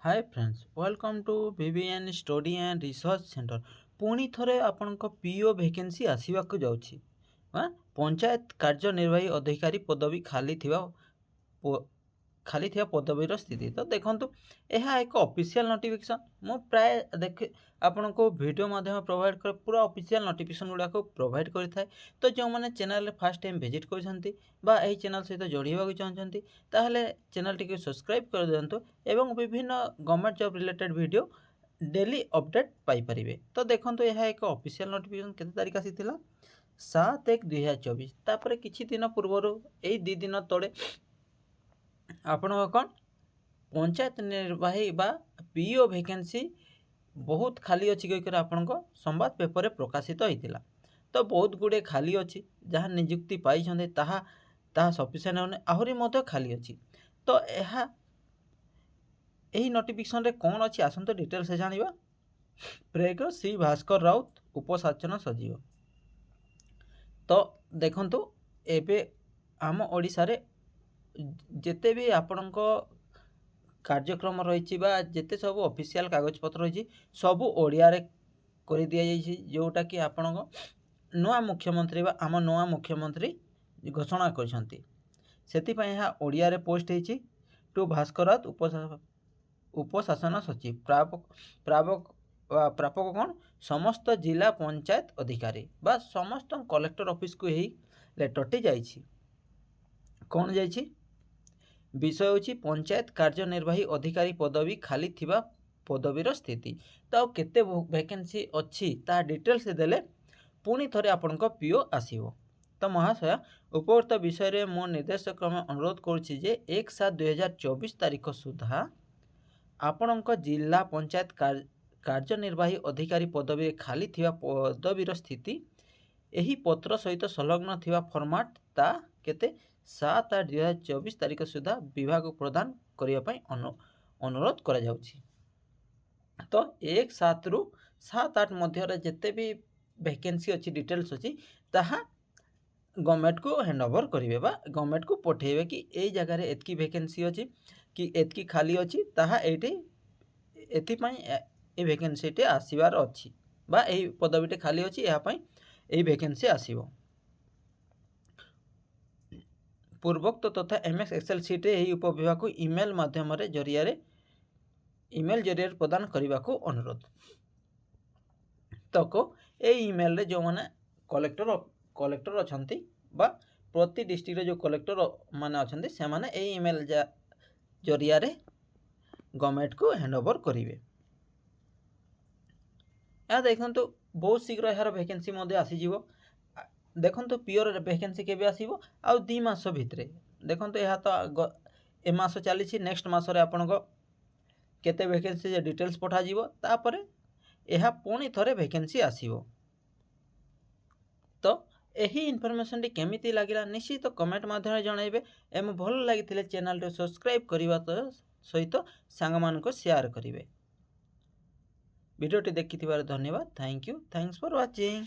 Hi friends welcome to VVN study and research centre पुणी थरे आपणक PO vacancy आसवाक जाऊँगी पंचायत कार्यनिर्वाही अधिकारी पदवी खाली थिया पदवीर स्थिति तो देखूँ यह एक ऑफिशियल नोटिफिकेशन मु प्राय देख आपण को वीडियो माध्यम प्रोवाइड कर पूरा ऑफिशियल नोटिफिकेशन गुड़ाक प्रोवाइड करें। तो जो मैंने चैनल फास्ट टाइम विजिट कर चैनल सहित जोड़ी होगा चाहते ताहले चैनल टी सब्सक्राइब कर दिंतु एवं विभिन्न government job related video daily update Piper. तो देखो यह एक ऑफिशियल नोटिफिकेशन केते तारीख आसी 7/1/2024 तापर किछि दिन पूर्वर यही 2 दिन तले आपण कौन पंचायत निर्वाही बा पीओ वैकेंसी बहुत खाली अच्छी कहीकर आपण संवाद पेपर में प्रकाशित होता। तो बहुत गुड़े खाली अच्छी जहाँ निजुक्ति पाई सफिसीयंट होने आहरी मध्य खाली अच्छी। तो यही नोटिफिकेशन रे कौन अच्छी आसत डिटेल से जाना प्रेग श्री भास्कर राउत उपशासन सचिव। तो देखंतु एबे आम ओडिशा रे जेते भी आपण कार्यक्रम रही जेते सब ऑफिशियल कागजपत्र रही सबू ओडिया रे कर दि जाइए जोटा कि आपण नुआ मुख्यमंत्री बा आम नुआ मुख्यमंत्री घोषणा कर ओडिया रे पोस्ट होती टू भास्करात उपशासन सचिव प्रापक कौन समस्त जिला पंचायत अधिकारी बा समस्त कलेक्टर ऑफिस को यही लेटरटी जाइए। कौन जाइए विषय होची पंचायत कार्यनिर्वाही अधिकारी पदवी खाली थिबा पदवीर स्थिति। तो केते वैकेंसी अच्छी ता डिटेल्स देले पुणी थरे आपनका पीओ आसीबो। तो महाशय उपरोक्त विषय रे मो निर्देशक क्रमे अनुरोध करुछि जे 1/7/2024 तारीख सुधा आपनका जिला पंचायत कार्यनिर्वाही अधिकारी पदवी खाली थिबा पदवीर स्थिति यही पत्र सहित संलग्न थिबा फॉर्मेट ता केते 7/8/2024 तारीख सुधा विभाग प्रदान करने अनुरोध करा जाउछि। तो 1/7 रु 7/8 मध्य जिते भी वैकेंसी अच्छी डिटेल्स अच्छी ताहा गवर्नमेंट को हैंड ओवर करेंगे बा गवर्नमेंट को पठेबे कि यही जगह एतकी वैकेंसी अच्छी कि एतकी खाली अच्छी ताहा एठी ए वैकेंसी टे आसीबार अच्छी बा एही पदवीटे खाली अच्छी यही वैकेंसी आसीबो। पूर्वोक्त तथा एमएस एक्सेल सीट यही उपविभाग को ईमेल माध्यम जरिए प्रदान करने को अनुरोध। तक ये ईमेल रे जो माने कलेक्टर अच्छा बा प्रति डिस्ट्रिक्ट जो कलेक्टर माने अच्छा से माने ये ईमेल जरिया गवर्नमेंट को हैंड ओवर करेंगे। या देखो तो बहुत शीघ्र यार वैकेंसी आसीज। देखो तो पीओर वैकेंसी केबे आसीबो आ 2 मास भितरे देखो तो यह तो ए मास चली नेक्स्ट मास रे आपन केते वैकेंसी डिटेल्स पठा जीवो तापरे यह पुणी थरे वैकेंसी आसीबो। तो यही इनफॉरमेशन टी केमिति लागिला निश्चित कमेंट माध्यम जणाइबे एवं भल लागिथिले चैनल रे सब्सक्राइब करबा सहित सांग मान को शेयर करिवे। वीडियो टी देखिथिबार धन्यवाद। Thank you. Thanks for watching.